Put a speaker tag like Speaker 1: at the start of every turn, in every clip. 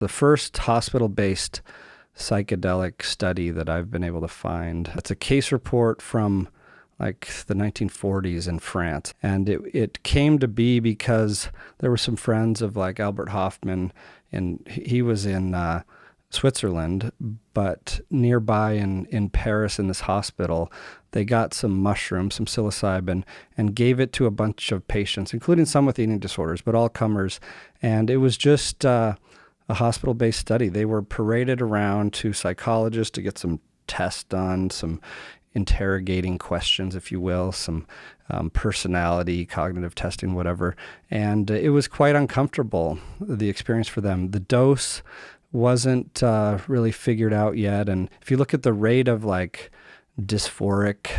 Speaker 1: The first hospital-based psychedelic study that I've been able to find. It's a case report from like the 1940s in France. And it came to be because there were some friends of like Albert Hofmann, and he was in Switzerland, but nearby in Paris in this hospital, they got some mushrooms, some psilocybin, and gave it to a bunch of patients, including some with eating disorders, but all comers. And it was just a hospital-based study. They were paraded around to psychologists to get some tests done, some interrogating questions, if you will, some personality, cognitive testing, whatever. And it was quite uncomfortable, the experience for them. The dose wasn't really figured out yet. And if you look at the rate of like dysphoric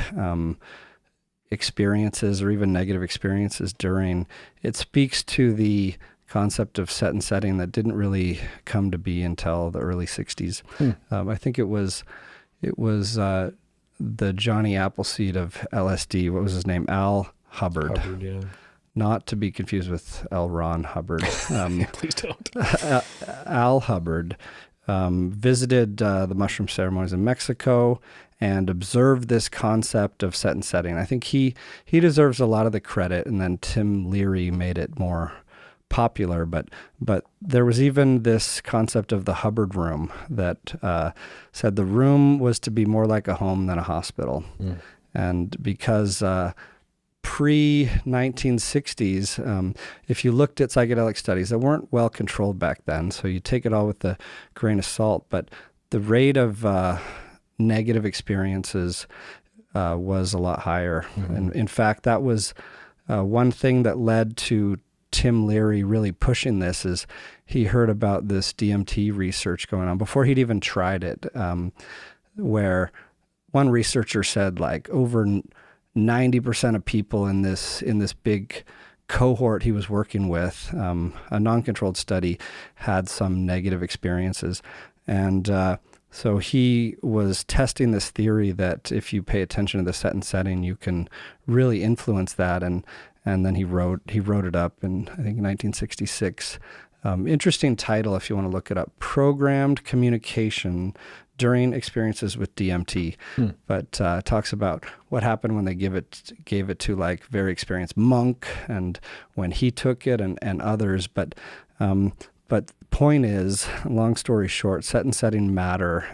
Speaker 1: experiences or even negative experiences during, it speaks to the concept of set and setting that didn't really come to be until the early 60s. I think it was the Johnny Appleseed of LSD. What was his name? Al Hubbard.
Speaker 2: Hubbard, yeah.
Speaker 1: Not to be confused with L. Ron Hubbard.
Speaker 2: Please don't.
Speaker 1: Al Hubbard visited the mushroom ceremonies in Mexico and observed this concept of set and setting. I think he deserves a lot of the credit, and then Tim Leary made it more popular, but there was even this concept of the Hubbard room that said the room was to be more like a home than a hospital. And because pre-1960s, if you looked at psychedelic studies that weren't well controlled back then, so you take it all with a grain of salt, but the rate of negative experiences was a lot higher. And in fact, that was one thing that led to Tim Leary really pushing this. Is he heard about this DMT research going on before he'd even tried it, where one researcher said like over 90% of people in this big cohort he was working with, a non-controlled study, had some negative experiences. And so he was testing this theory that if you pay attention to the set and setting, you can really influence that. And then he wrote it up in, I think, 1966. Interesting title if you want to look it up: Programmed Communication During Experiences with DMT. But talks about what happened when they gave it to like very experienced monk, and when he took it, and others. But point is, long story short, set and setting matter.